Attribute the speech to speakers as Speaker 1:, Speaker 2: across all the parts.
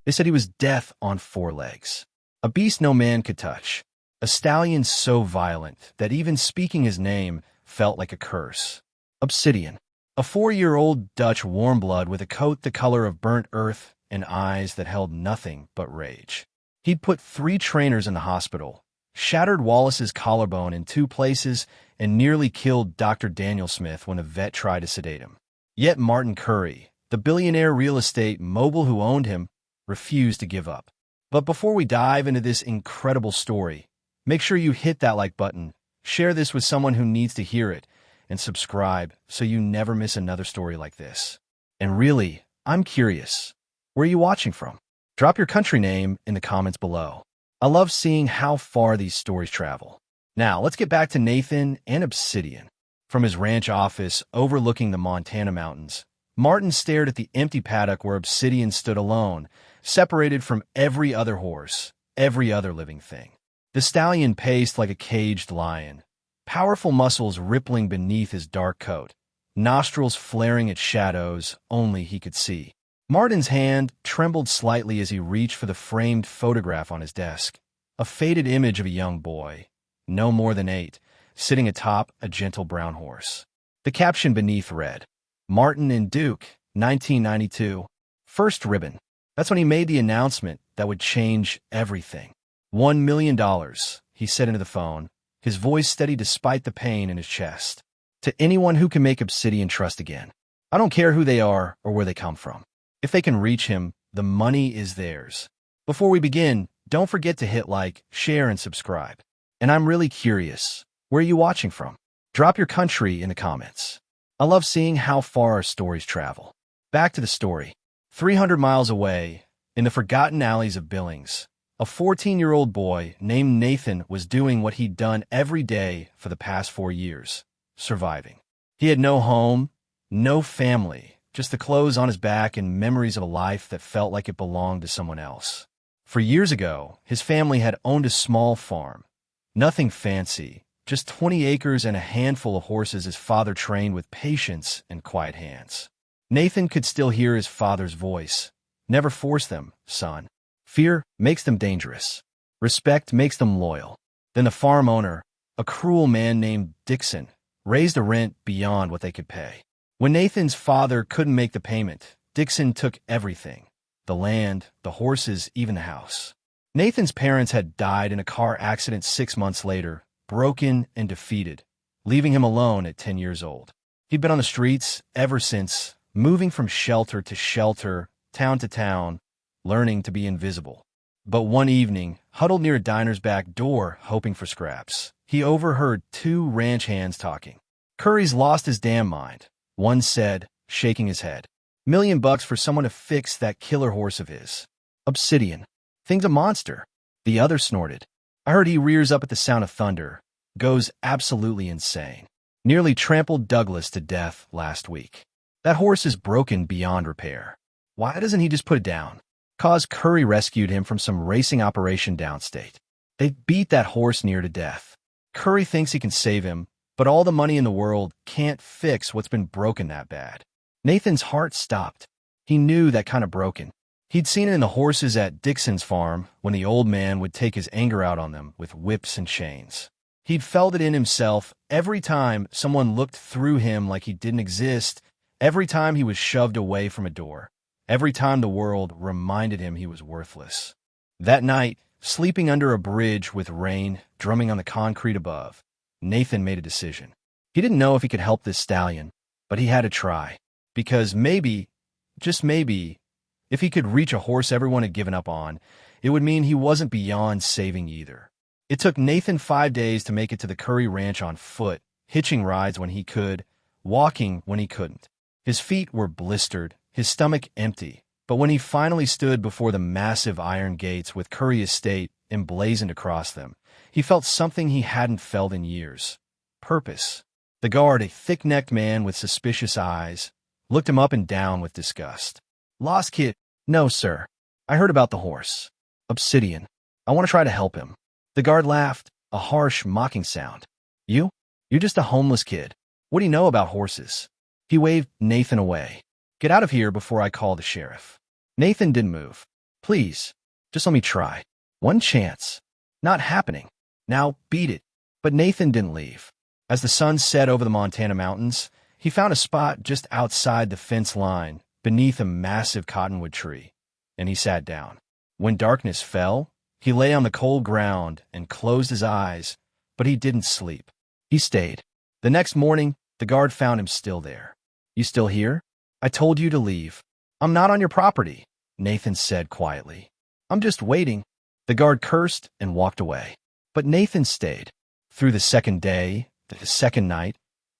Speaker 1: They said he was death on 4 legs. A beast no man could touch. A stallion so violent that even speaking his name felt like a curse. Obsidian. A 4-year-old Dutch warm blood with a coat the color of burnt earth and eyes that held nothing but rage. He'd put 3 trainers in the hospital, shattered Wallace's collarbone in 2 places, and nearly killed Dr. Daniel Smith when a vet tried to sedate him. Yet Martin Curry, the billionaire real estate mogul who owned him, refused to give up. But before we dive into this incredible story, make sure you hit that like button, share this with someone who needs to hear it, and subscribe so you never miss another story like this. And really, I'm curious, where are you watching from? Drop your country name in the comments below. I love seeing how far these stories travel. Now, let's get back to Nathan and Obsidian. From his ranch office overlooking the Montana mountains, Martin stared at the empty paddock where Obsidian stood alone, separated from every other horse, every other living thing. The stallion paced like a caged lion, powerful muscles rippling beneath his dark coat, nostrils flaring at shadows only he could see. Martin's hand trembled slightly as he reached for the framed photograph on his desk, a faded image of a young boy, no more than 8, sitting atop a gentle brown horse. The caption beneath read, "Martin and Duke, 1992, first ribbon." That's when he made the announcement that would change everything. $1 million, he said into the phone, his voice steady despite the pain in his chest. To anyone who can make Obsidian trust again. I don't care who they are or where they come from. If they can reach him, the money is theirs. Before we begin, don't forget to hit like, share, and subscribe. And I'm really curious, where are you watching from? Drop your country in the comments. I love seeing how far our stories travel. Back to the story. 300 miles away, in the forgotten alleys of Billings, a 14-year-old boy named Nathan was doing what he'd done every day for the past 4 years, surviving. He had no home, no family, just the clothes on his back and memories of a life that felt like it belonged to someone else. For years ago, his family had owned a small farm. Nothing fancy, just 20 acres and a handful of horses his father trained with patience and quiet hands. Nathan could still hear his father's voice. Never force them, son. Fear makes them dangerous. Respect makes them loyal. Then the farm owner, a cruel man named Dixon, raised a rent beyond what they could pay. When Nathan's father couldn't make the payment, Dixon took everything. The land, the horses, even the house. Nathan's parents had died in a car accident 6 months later, broken and defeated, leaving him alone at 10 years old. He'd been on the streets ever since, moving from shelter to shelter, town to town, learning to be invisible. But one evening, huddled near a diner's back door, hoping for scraps, he overheard 2 ranch hands talking. "Curry's lost his damn mind," one said, shaking his head. $1 million for someone to fix that killer horse of his. "Obsidian. Thing's a monster," the other snorted. "I heard he rears up at the sound of thunder, goes absolutely insane. Nearly trampled Douglas to death last week. That horse is broken beyond repair. Why doesn't he just put it down?" Cause Curry rescued him from some racing operation downstate. They beat that horse near to death. Curry thinks he can save him, but all the money in the world can't fix what's been broken that bad. Nathan's heart stopped. He knew that kind of broken. He'd seen it in the horses at Dixon's farm when the old man would take his anger out on them with whips and chains. He'd felt it in himself every time someone looked through him like he didn't exist, every time he was shoved away from a door, every time the world reminded him he was worthless. That night, sleeping under a bridge with rain drumming on the concrete above, Nathan made a decision. He didn't know if he could help this stallion, but he had to try. Because maybe, just maybe, if he could reach a horse everyone had given up on, it would mean he wasn't beyond saving either. It took Nathan 5 days to make it to the Curry Ranch on foot, hitching rides when he could, walking when he couldn't. His feet were blistered, his stomach empty, but when he finally stood before the massive iron gates with Curry Estate emblazoned across them, he felt something he hadn't felt in years. Purpose. The guard, a thick-necked man with suspicious eyes, looked him up and down with disgust. "Lost kid." "No, sir. I heard about the horse. Obsidian. I want to try to help him." The guard laughed, a harsh, mocking sound. "You? You're just a homeless kid. What do you know about horses?" He waved Nathan away. "Get out of here before I call the sheriff." Nathan didn't move. Please, just let me try. One chance. Not happening. Now, beat it. But Nathan didn't leave. As the sun set over the Montana mountains, he found a spot just outside the fence line, beneath a massive cottonwood tree, and he sat down. When darkness fell, he lay on the cold ground and closed his eyes, but he didn't sleep. He stayed. The next morning, the guard found him still there. You still here? I told you to leave. I'm not on your property, Nathan said quietly. I'm just waiting. The guard cursed and walked away. But Nathan stayed. Through the second day, the second night,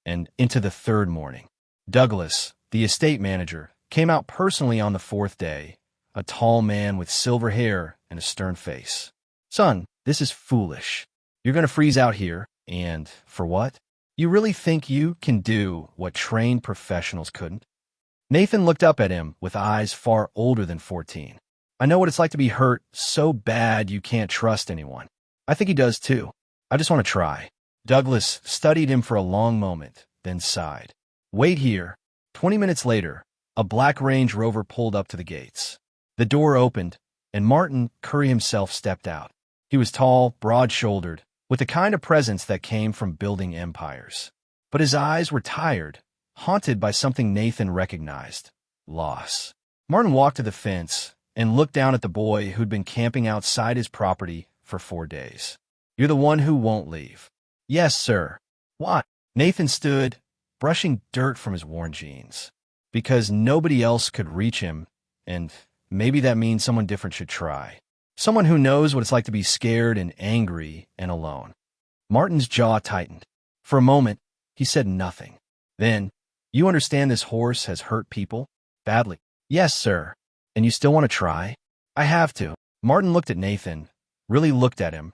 Speaker 1: and into the third morning. Douglas, the estate manager, came out personally on the fourth day, a tall man with silver hair and a stern face. Son, this is foolish. You're going to freeze out here, and for what? You really think you can do what trained professionals couldn't? Nathan looked up at him with eyes far older than 14. I know what it's like to be hurt so bad you can't trust anyone. I think he does too. I just want to try. Douglas studied him for a long moment, then sighed. Wait here. 20 minutes later, a black Range Rover pulled up to the gates. The door opened, and Martin Curry himself stepped out. He was tall, broad-shouldered, with the kind of presence that came from building empires. But his eyes were tired, haunted by something Nathan recognized: loss. Martin walked to the fence and looked down at the boy who'd been camping outside his property for 4 days. You're the one who won't leave. Yes, sir. Why? Nathan stood, brushing dirt from his worn jeans. Because nobody else could reach him, and maybe that means someone different should try. Someone who knows what it's like to be scared and angry and alone. Martin's jaw tightened. For a moment, he said nothing. Then, you understand this horse has hurt people? Badly. Yes, sir. And you still want to try? I have to. Martin looked at Nathan, really looked at him,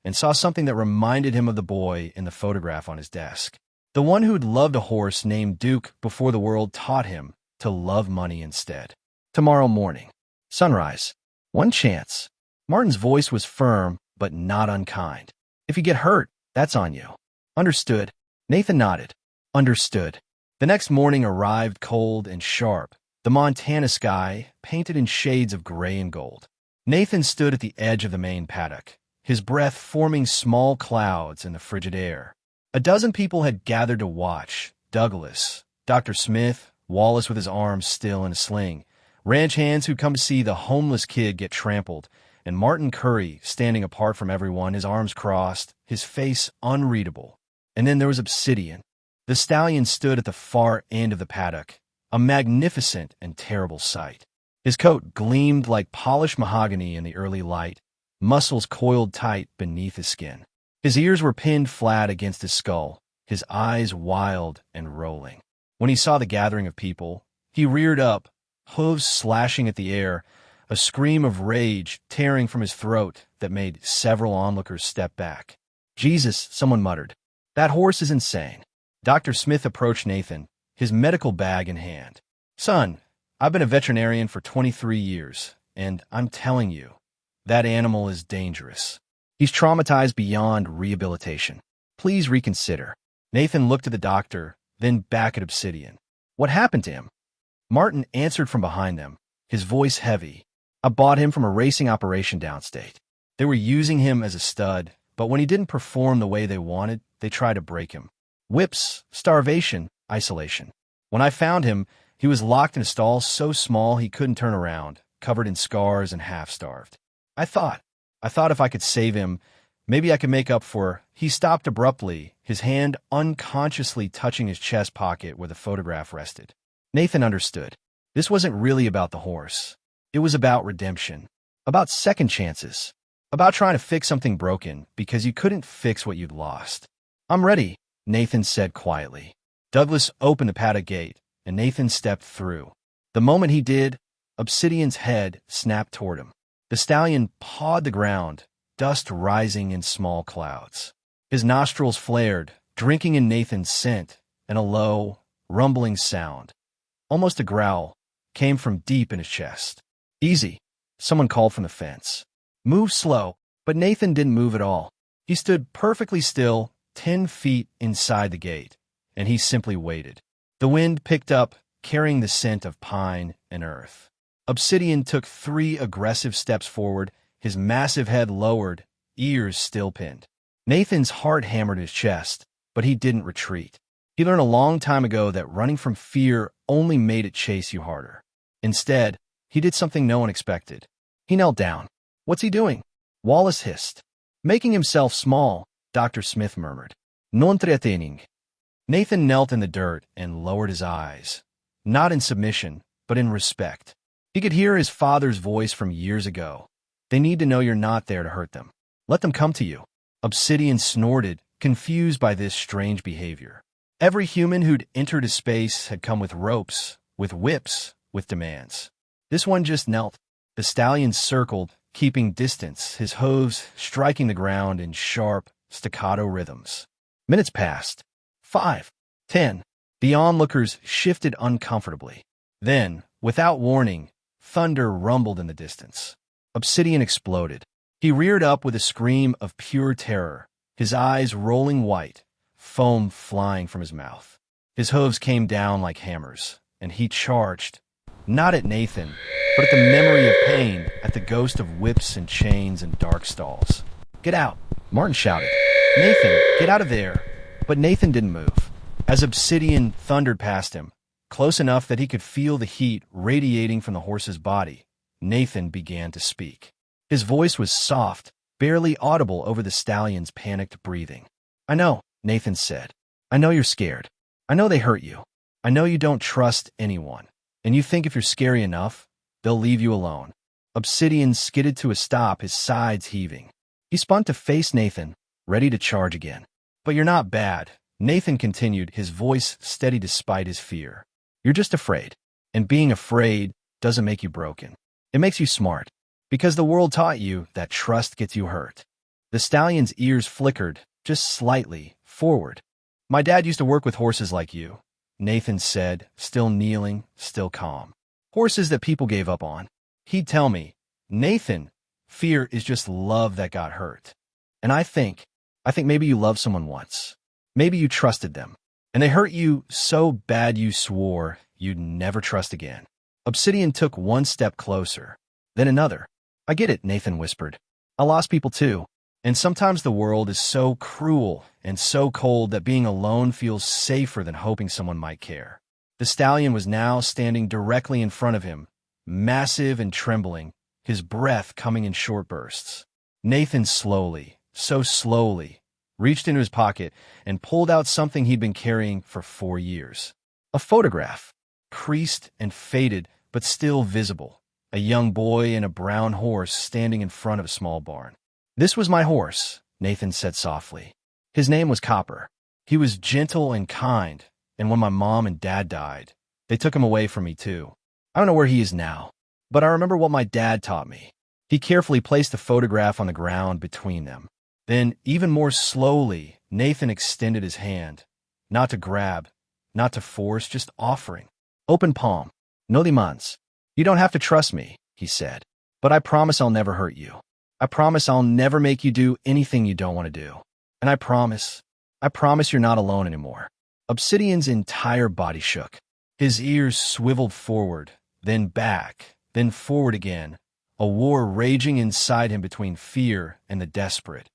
Speaker 1: and saw something that reminded him of the boy in the photograph on his desk. The one who'd loved a horse named Duke before the world taught him to love money instead. Tomorrow morning. Sunrise. One chance. Martin's voice was firm, but not unkind. If you get hurt, that's on you. Understood. Nathan nodded. Understood. The next morning arrived cold and sharp, the Montana sky painted in shades of gray and gold. Nathan stood at the edge of the main paddock, his breath forming small clouds in the frigid air. A dozen people had gathered to watch: Douglas, Dr. Smith, Wallace with his arms still in a sling, ranch hands who'd come to see the homeless kid get trampled, and Martin Curry standing apart from everyone, his arms crossed, his face unreadable. And then there was Obsidian. The stallion stood at the far end of the paddock, a magnificent and terrible sight. His coat gleamed like polished mahogany in the early light, muscles coiled tight beneath his skin. His ears were pinned flat against his skull, his eyes wild and rolling. When he saw the gathering of people, he reared up, hooves slashing at the air, a scream of rage tearing from his throat that made several onlookers step back. Jesus, someone muttered. That horse is insane. Dr. Smith approached Nathan, his medical bag in hand. Son, I've been a veterinarian for 23 years, and I'm telling you, that animal is dangerous. He's traumatized beyond rehabilitation. Please reconsider. Nathan looked at the doctor, then back at Obsidian. What happened to him? Martin answered from behind them, his voice heavy. I bought him from a racing operation downstate. They were using him as a stud, but when he didn't perform the way they wanted, they tried to break him. Whips, starvation, isolation. When I found him, he was locked in a stall so small he couldn't turn around, covered in scars and half-starved. I thought if I could save him, maybe I could make up for... He stopped abruptly, his hand unconsciously touching his chest pocket where the photograph rested. Nathan understood. This wasn't really about the horse. It was about redemption, about second chances, about trying to fix something broken because you couldn't fix what you'd lost. I'm ready, Nathan said quietly. Douglas opened the paddock gate, and Nathan stepped through. The moment he did, Obsidian's head snapped toward him. The stallion pawed the ground, dust rising in small clouds. His nostrils flared, drinking in Nathan's scent, and a low, rumbling sound, almost a growl, came from deep in his chest. Easy, someone called from the fence. Move slow, but Nathan didn't move at all. He stood perfectly still, 10 feet inside the gate, and he simply waited. The wind picked up, carrying the scent of pine and earth. Obsidian took 3 aggressive steps forward, his massive head lowered, ears still pinned. Nathan's heart hammered his chest, but he didn't retreat. He learned a long time ago that running from fear only made it chase you harder. Instead, he did something no one expected. He knelt down. "What's he doing?" Wallace hissed. "Making himself small," Dr. Smith murmured. "Non tretaining." Nathan knelt in the dirt and lowered his eyes, not in submission, but in respect. He could hear his father's voice from years ago. "They need to know you're not there to hurt them. Let them come to you." Obsidian snorted, confused by this strange behavior. Every human who'd entered his space had come with ropes, with whips, with demands. This one just knelt. The stallion circled, keeping distance, his hooves striking the ground in sharp, staccato rhythms. Minutes passed. 5, 10. The onlookers shifted uncomfortably. Then, without warning, thunder rumbled in the distance. Obsidian exploded. He reared up with a scream of pure terror, his eyes rolling white, foam flying from his mouth. His hooves came down like hammers, and he charged, not at Nathan, but at the memory of pain, at the ghost of whips and chains and dark stalls. "Get out!" Martin shouted. "Nathan, get out of there!" But Nathan didn't move. As Obsidian thundered past him, close enough that he could feel the heat radiating from the horse's body, Nathan began to speak. His voice was soft, barely audible over the stallion's panicked breathing. "I know," Nathan said. "I know you're scared. I know they hurt you. I know you don't trust anyone. And you think if you're scary enough, they'll leave you alone." Obsidian skidded to a stop, his sides heaving. He spun to face Nathan, ready to charge again. "But you're not bad," Nathan continued, his voice steady despite his fear. "You're just afraid. And being afraid doesn't make you broken. It makes you smart. Because the world taught you that trust gets you hurt." The stallion's ears flickered, just slightly, forward. "My dad used to work with horses like you," Nathan said, still kneeling, still calm. "Horses that people gave up on. He'd tell me, 'Nathan, fear is just love that got hurt.' And I think maybe you loved someone once. Maybe you trusted them. And they hurt you so bad you swore you'd never trust again." Obsidian took one step closer, then another. "I get it," Nathan whispered. "I lost people too. And sometimes the world is so cruel and so cold that being alone feels safer than hoping someone might care." The stallion was now standing directly in front of him, massive and trembling, his breath coming in short bursts. Nathan slowly, so slowly, reached into his pocket and pulled out something he'd been carrying for 4 years. A photograph, creased and faded, but still visible. A young boy and a brown horse standing in front of a small barn. "This was my horse," Nathan said softly. "His name was Copper. He was gentle and kind, and when my mom and dad died, they took him away from me too. I don't know where he is now, but I remember what my dad taught me." He carefully placed the photograph on the ground between them. Then, even more slowly, Nathan extended his hand, not to grab, not to force, just offering. "Open palm. No demands. You don't have to trust me," he said, "but I promise I'll never hurt you. I promise I'll never make you do anything you don't want to do. And I promise you're not alone anymore." Obsidian's entire body shook. His ears swiveled forward, then back, then forward again, a war raging inside him between fear and the desperate,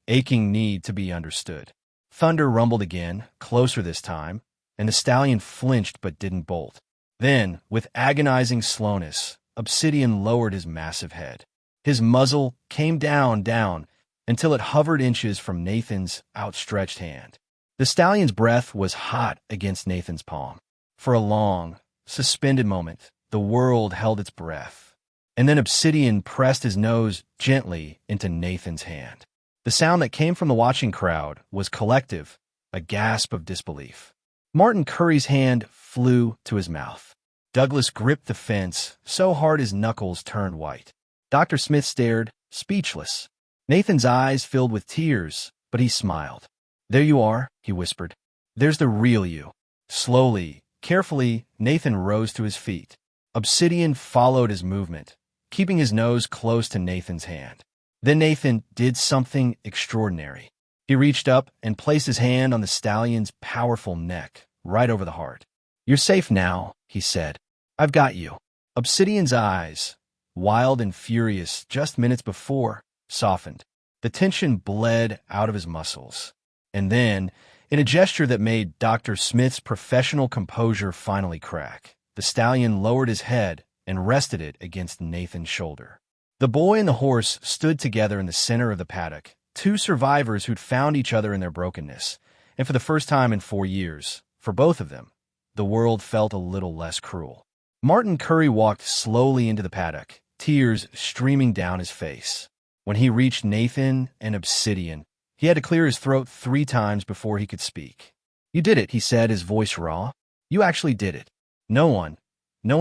Speaker 1: aching need to be understood. Thunder rumbled again, closer this time, and the stallion flinched but didn't bolt. Then, with agonizing slowness, Obsidian lowered his massive head. His muzzle came down, until it hovered inches from Nathan's outstretched hand. The stallion's breath was hot against Nathan's palm. For a long, suspended moment, the world held its breath. And then Obsidian pressed his nose gently into Nathan's hand. The sound that came from the watching crowd was collective, a gasp of disbelief. Martin Curry's hand flew to his mouth. Douglas gripped the fence so hard his knuckles turned white. Dr. Smith stared, speechless. Nathan's eyes filled with tears, but he smiled. "There you are," he whispered. "There's the real you." Slowly, carefully, Nathan rose to his feet. Obsidian followed his movement, keeping his nose close to Nathan's hand. Then Nathan did something extraordinary. He reached up and placed his hand on the stallion's powerful neck, right over the heart. "You're safe now," he said. "I've got you." Obsidian's eyes, wild and furious just minutes before, softened. The tension bled out of his muscles. And then, in a gesture that made Dr. Smith's professional composure finally crack, the stallion lowered his head and rested it against Nathan's shoulder. The boy and the horse stood together in the center of the paddock, two survivors who'd found each other in their brokenness, and for the first time in 4 years, for both of them, the world felt a little less cruel. Martin Curry walked slowly into the paddock, tears streaming down his face. When he reached Nathan and Obsidian, he had to clear his throat 3 times before he could speak. "You did it," he said, his voice raw. "You actually did it. No one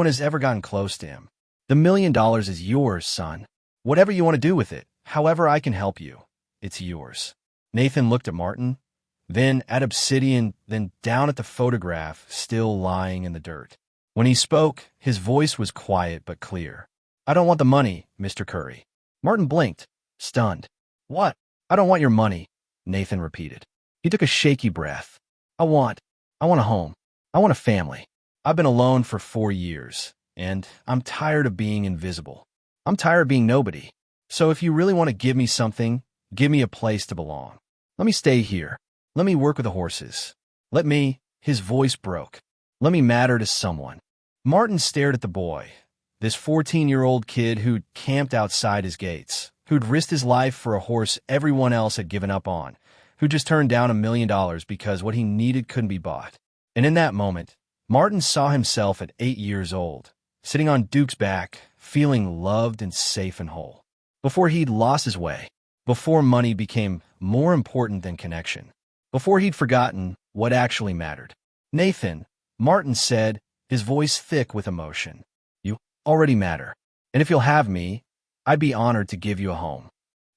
Speaker 1: has ever gotten close to him. The $1 million is yours, son. Whatever you want to do with it, however I can help you, it's yours." Nathan looked at Martin, then at Obsidian, then down at the photograph still lying in the dirt. When he spoke, his voice was quiet but clear. "I don't want the money, Mr. Curry." Martin blinked, stunned. "What?" "I don't want your money," Nathan repeated. He took a shaky breath. I want a home. I want a family. I've been alone for 4 years, and I'm tired of being invisible. I'm tired of being nobody. So if you really want to give me something, give me a place to belong. Let me stay here. Let me work with the horses. Let me," his voice broke, "let me matter to someone." Martin stared at the boy, this 14-year-old kid who'd camped outside his gates, who'd risked his life for a horse everyone else had given up on, who just turned down $1 million because what he needed couldn't be bought. And in that moment, Martin saw himself at 8 years old, sitting on Duke's back, feeling loved and safe and whole. Before he'd lost his way, before money became more important than connection, before he'd forgotten what actually mattered. "Nathan," Martin said, his voice thick with emotion, "you already matter. And if you'll have me, I'd be honored to give you a home."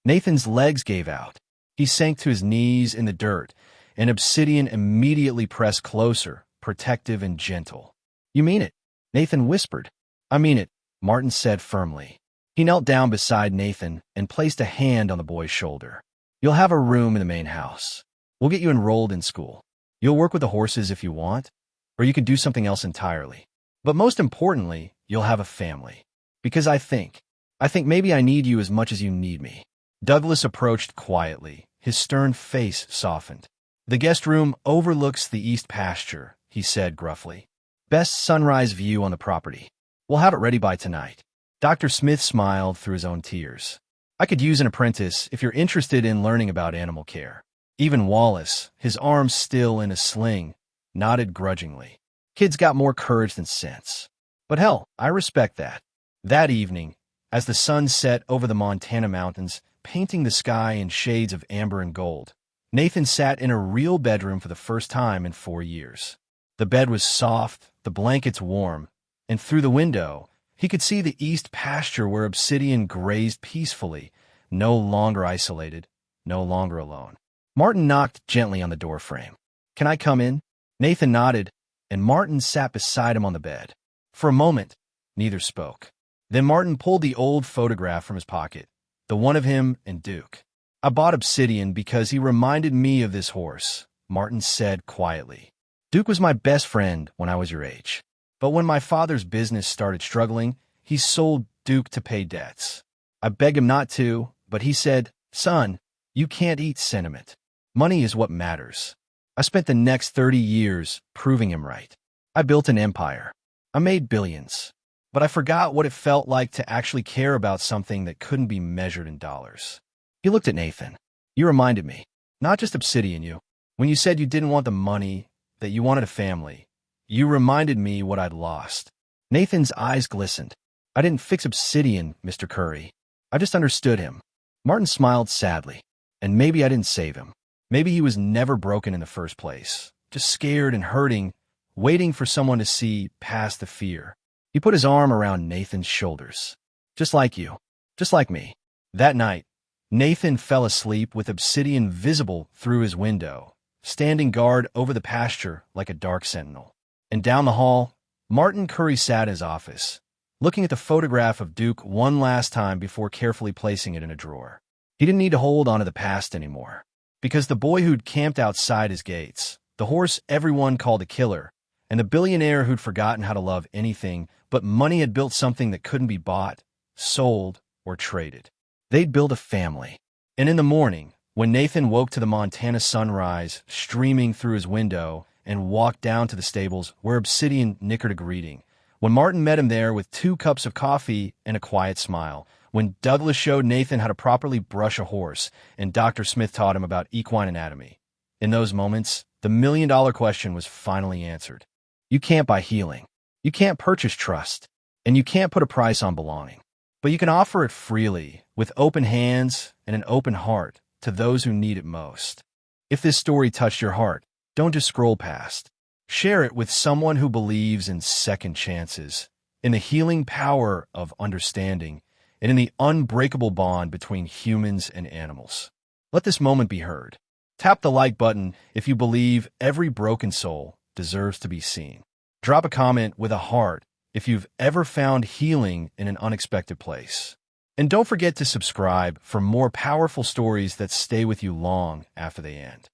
Speaker 1: Nathan's legs gave out. He sank to his knees in the dirt, and Obsidian immediately pressed closer, protective and gentle. "You mean it?" Nathan whispered. "I mean it," Martin said firmly. He knelt down beside Nathan and placed a hand on the boy's shoulder. "You'll have a room in the main house. We'll get you enrolled in school. You'll work with the horses if you want, or you could do something else entirely. But most importantly, you'll have a family. Because I think maybe I need you as much as you need me." Douglas approached quietly, his stern face softened. "The guest room overlooks the east pasture," he said gruffly. "Best sunrise view on the property. We'll have it ready by tonight." Dr. Smith smiled through his own tears. "I could use an apprentice if you're interested in learning about animal care." Even Wallace, his arms still in a sling, nodded grudgingly. "Kid's got more courage than sense. But hell, I respect that." That evening, as the sun set over the Montana mountains, painting the sky in shades of amber and gold, Nathan sat in a real bedroom for the first time in 4 years. The bed was soft, the blankets warm, and through the window, he could see the east pasture where Obsidian grazed peacefully, no longer isolated, no longer alone. Martin knocked gently on the doorframe. "Can I come in?" Nathan nodded, and Martin sat beside him on the bed. For a moment, neither spoke. Then Martin pulled the old photograph from his pocket, the one of him and Duke. "I bought Obsidian because he reminded me of this horse," Martin said quietly. "Duke was my best friend when I was your age. But when my father's business started struggling, he sold Duke to pay debts. I begged him not to, but he said, 'Son, you can't eat sentiment. Money is what matters.' I spent the next 30 years proving him right. I built an empire. I made billions. But I forgot what it felt like to actually care about something that couldn't be measured in dollars." He looked at Nathan. "You reminded me, not just Obsidian, you. When you said you didn't want the money, that you wanted a family, you reminded me what I'd lost." Nathan's eyes glistened. "I didn't fix Obsidian, Mr. Curry. I just understood him." Martin smiled sadly. "And maybe I didn't save him. Maybe he was never broken in the first place, just scared and hurting, waiting for someone to see past the fear." He put his arm around Nathan's shoulders. "Just like you. Just like me." That night, Nathan fell asleep with Obsidian visible through his window, standing guard over the pasture like a dark sentinel. And down the hall, Martin Curry sat in his office, looking at the photograph of Duke one last time before carefully placing it in a drawer. He didn't need to hold on to the past anymore, because the boy who'd camped outside his gates, the horse everyone called a killer, and the billionaire who'd forgotten how to love anything but money had built something that couldn't be bought, sold, or traded. They'd build a family. And in the morning, when Nathan woke to the Montana sunrise streaming through his window and walked down to the stables where Obsidian nickered a greeting, when Martin met him there with 2 cups of coffee and a quiet smile, when Douglas showed Nathan how to properly brush a horse and Dr. Smith taught him about equine anatomy, in those moments, the million-dollar question was finally answered. You can't buy healing. You can't purchase trust. And you can't put a price on belonging. But you can offer it freely, with open hands and an open heart to those who need it most. If this story touched your heart, don't just scroll past. Share it with someone who believes in second chances, in the healing power of understanding, and in the unbreakable bond between humans and animals. Let this moment be heard. Tap the like button if you believe every broken soul deserves to be seen. Drop a comment with a heart if you've ever found healing in an unexpected place. And don't forget to subscribe for more powerful stories that stay with you long after they end.